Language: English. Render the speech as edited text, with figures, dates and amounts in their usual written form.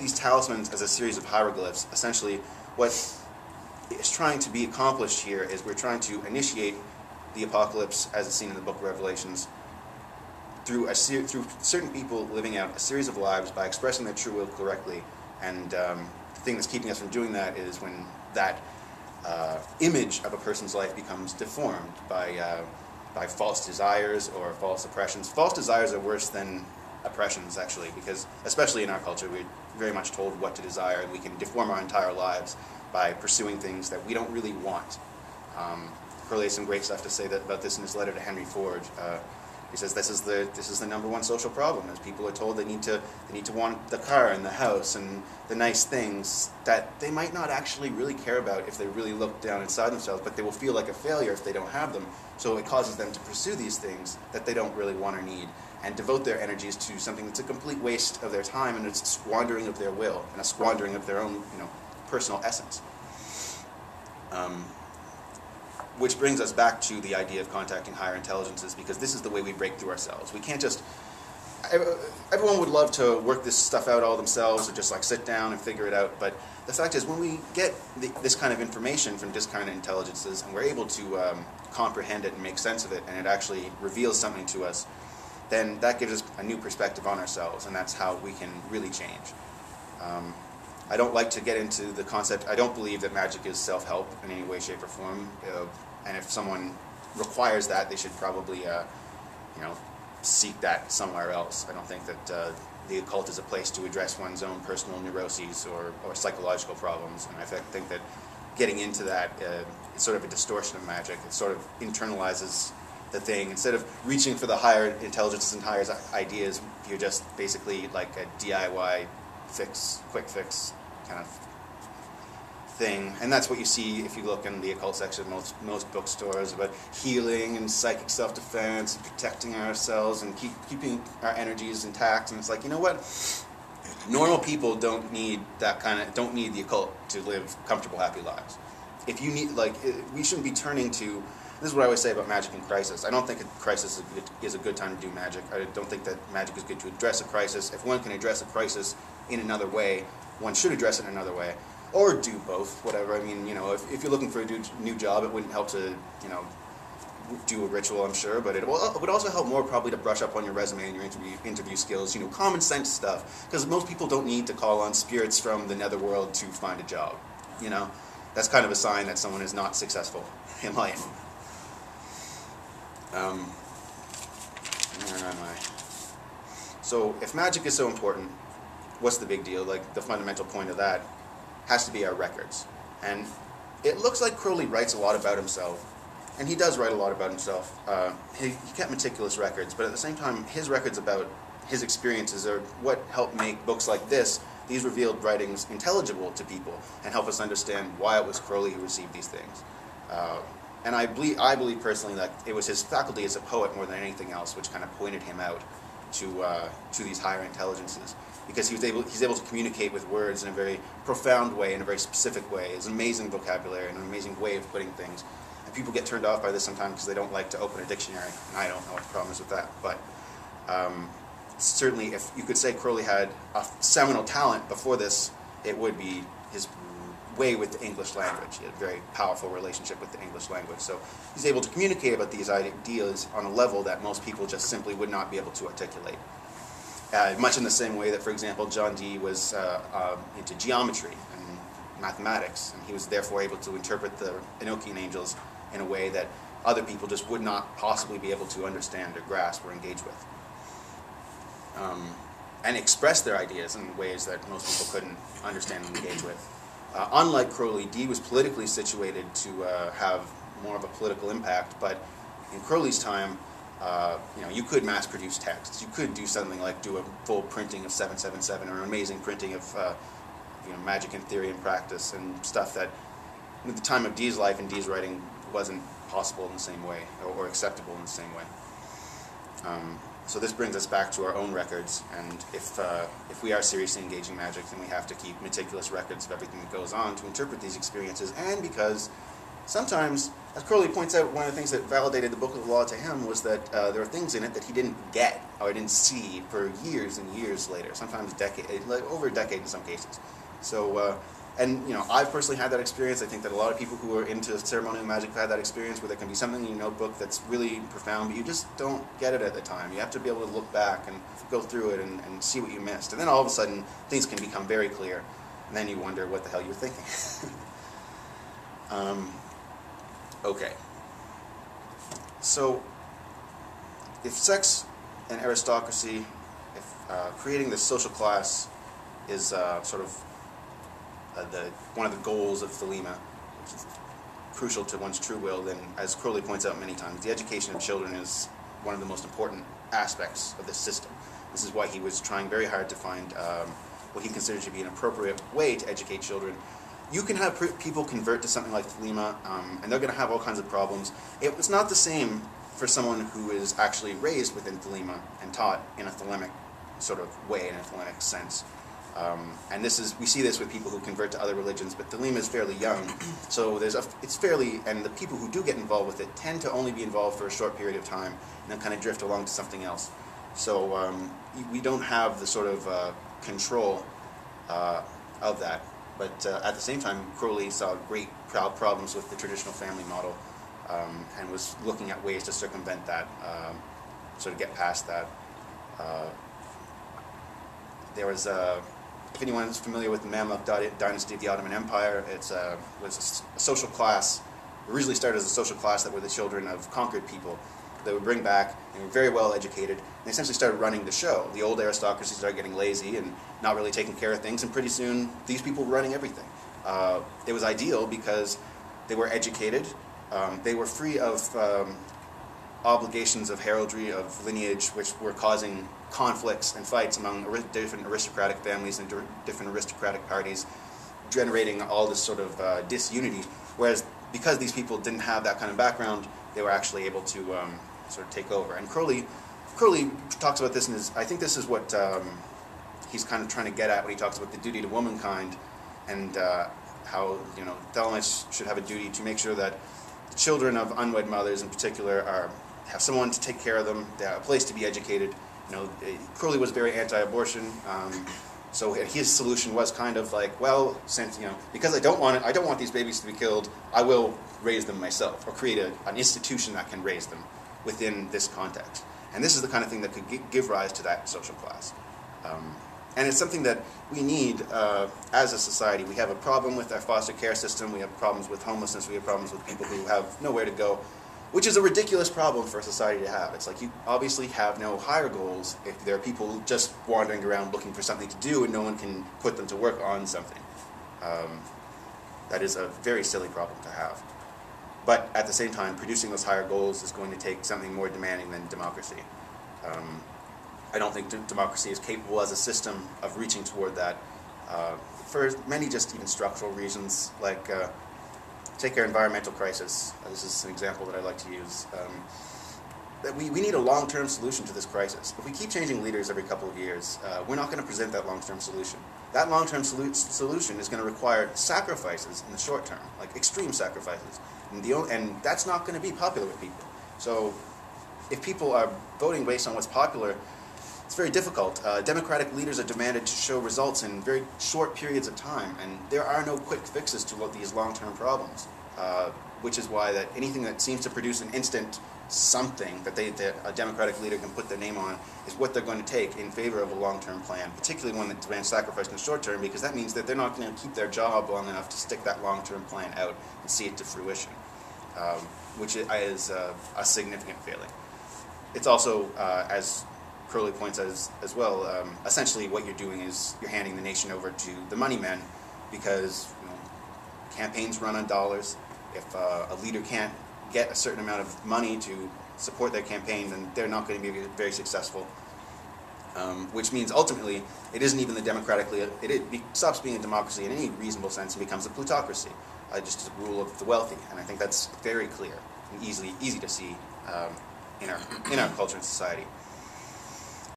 these talismans as a series of hieroglyphs, essentially what is trying to be accomplished here is we're trying to initiate the apocalypse as it's seen in the Book of Revelations through certain people living out a series of lives by expressing their true will correctly. And the thing that's keeping us from doing that is when that image of a person's life becomes deformed by false desires or false oppressions. False desires are worse than oppressions, actually, because especially in our culture, we're very much told what to desire, and we can deform our entire lives by pursuing things that we don't really want. Crowley has some great stuff to say about this in his letter to Henry Ford. He says this is the number one social problem, as people are told they need to want the car and the house and the nice things that they might not actually really care about if they really look down inside themselves, but they will feel like a failure if they don't have them. So it causes them to pursue these things that they don't really want or need, and devote their energies to something that's a complete waste of their time, and it's a squandering of their will and a squandering of their own, personal essence. Which brings us back to the idea of contacting higher intelligences, because this is the way we break through ourselves. We can't just... Everyone would love to work this stuff out all themselves, or just like sit down and figure it out, but the fact is when we get this kind of information from discarnate intelligences and we're able to comprehend it and make sense of it, and it actually reveals something to us, then that gives us a new perspective on ourselves, and that's how we can really change. I don't like to get into the concept. I don't believe that magic is self-help in any way, shape, or form. And if someone requires that, they should probably, seek that somewhere else. I don't think that the occult is a place to address one's own personal neuroses or psychological problems. And I think that getting into that is sort of a distortion of magic. It sort of internalizes the thing. Instead of reaching for the higher intelligences and higher ideas, you're just basically like a DIY quick fix kind of thing. And that's what you see if you look in the occult section of most bookstores, about healing and psychic self-defense and protecting ourselves and keeping our energies intact. And it's like, you know what? Normal people don't need the occult to live comfortable, happy lives. If you need, we shouldn't be turning to... This is what I always say about magic in crisis. I don't think a crisis is a good time to do magic. I don't think that magic is good to address a crisis. If one can address a crisis in another way, one should address it in another way. Or do both, whatever. I mean, if you're looking for a new job, it wouldn't help to, do a ritual, I'm sure, but it would also help more probably to brush up on your resume and your interview skills, common sense stuff. Because most people don't need to call on spirits from the netherworld to find a job, That's kind of a sign that someone is not successful in life. Where am I? So, if magic is so important, what's the big deal? The fundamental point of that has to be our records. And it looks like Crowley writes a lot about himself, and he does write a lot about himself. He kept meticulous records, but at the same time, his records about his experiences are what helped make books like this, these revealed writings, intelligible to people, and help us understand why it was Crowley who received these things. And I believe personally that it was his faculty as a poet more than anything else which kind of pointed him out to these higher intelligences, because he's able to communicate with words in a very profound way, in a very specific way. It's an amazing vocabulary and an amazing way of putting things. And people get turned off by this sometimes because they don't like to open a dictionary, and I don't know what the problem is with that. But certainly, if you could say Crowley had a seminal talent before this, it would be his way with the English language. He had a very powerful relationship with the English language. So he's able to communicate about these ideas on a level that most people just simply would not be able to articulate. Much in the same way that, for example, John Dee was into geometry and mathematics, and he was therefore able to interpret the Enochian angels in a way that other people just would not possibly be able to understand or grasp or engage with. And express their ideas in ways that most people couldn't understand and engage with. Unlike Crowley, Dee was politically situated to have more of a political impact, but in Crowley's time, you could mass-produce texts. You could do something like do a full printing of 777 or an amazing printing of magic in theory and practice and stuff that at the time of Dee's life and Dee's writing wasn't possible in the same way or acceptable in the same way. So this brings us back to our own records, and if we are seriously engaging magic, then we have to keep meticulous records of everything that goes on to interpret these experiences, and because sometimes as Crowley points out, one of the things that validated the Book of the Law to him was that there are things in it that he didn't get or didn't see for years and years later, sometimes like over a decade in some cases. So, and I've personally had that experience. I think that a lot of people who are into ceremonial magic have had that experience where there can be something in your notebook that's really profound, but you just don't get it at the time. You have to be able to look back and go through it and see what you missed. And then all of a sudden, things can become very clear, and then you wonder what the hell you're thinking. Okay. So, if sex and aristocracy, if creating this social class is sort of one of the goals of Thelema, which is crucial to one's true will, then, as Crowley points out many times, the education of children is one of the most important aspects of this system. This is why he was trying very hard to find what he considered to be an appropriate way to educate children. You can have people convert to something like Thelema, and they're going to have all kinds of problems. It's not the same for someone who is actually raised within Thelema and taught in a Thelemic sort of way, in a Thelemic sense. And we see this with people who convert to other religions, but Thelema is fairly young, so and the people who do get involved with it tend to only be involved for a short period of time, and then kind of drift along to something else. So we don't have the sort of control of that. But at the same time, Crowley saw great problems with the traditional family model, and was looking at ways to circumvent that, sort of get past that. There was, if anyone is familiar with the Mamluk dynasty of the Ottoman Empire, it was a social class. It originally started as a social class that were the children of conquered people. They would bring back, and were very well educated, and they essentially started running the show. The old aristocracy started getting lazy and not really taking care of things, and pretty soon these people were running everything. It was ideal because they were educated, they were free of obligations of heraldry, of lineage, which were causing conflicts and fights among different aristocratic families and different aristocratic parties, generating all this sort of disunity. Whereas because these people didn't have that kind of background, they were actually able to sort of take over. And Crowley talks about this, and I think this is what he's kind of trying to get at when he talks about the duty to womankind, and how Thelemites should have a duty to make sure that the children of unwed mothers, in particular, have someone to take care of them, they have a place to be educated. Crowley was very anti-abortion, so his solution was kind of like, well, since because I don't want these babies to be killed, I will raise them myself, or create an institution that can raise them within this context. And this is the kind of thing that could give rise to that social class. And it's something that we need as a society. We have a problem with our foster care system, we have problems with homelessness, we have problems with people who have nowhere to go, which is a ridiculous problem for a society to have. It's like you obviously have no higher goals if there are people just wandering around looking for something to do and no one can put them to work on something. That is a very silly problem to have. But at the same time, producing those higher goals is going to take something more demanding than democracy. I don't think democracy is capable as a system of reaching toward that for many just even structural reasons, like take our environmental crisis. This is an example that I like to use. That we need a long-term solution to this crisis. If we keep changing leaders every couple of years, we're not going to present that long-term solution. That long-term solution is going to require sacrifices in the short term, like extreme sacrifices. And that's not going to be popular with people. So if people are voting based on what's popular, it's very difficult. Democratic leaders are demanded to show results in very short periods of time, and there are no quick fixes to these long-term problems, which is why that anything that seems to produce an instant something that a Democratic leader can put their name on is what they're going to take in favor of a long-term plan, particularly one that demands sacrifice in the short term, because that means that they're not going to keep their job long enough to stick that long-term plan out and see it to fruition, which is a significant failing. It's also, as Crowley points out as well, essentially what you're doing is you're handing the nation over to the money men, because campaigns run on dollars. If a leader can't get a certain amount of money to support their campaign, then they're not going to be very successful. Which means ultimately it isn't even the democratically, it stops being a democracy in any reasonable sense and becomes a plutocracy, just a rule of the wealthy. And I think that's very clear and easy to see in our culture and society.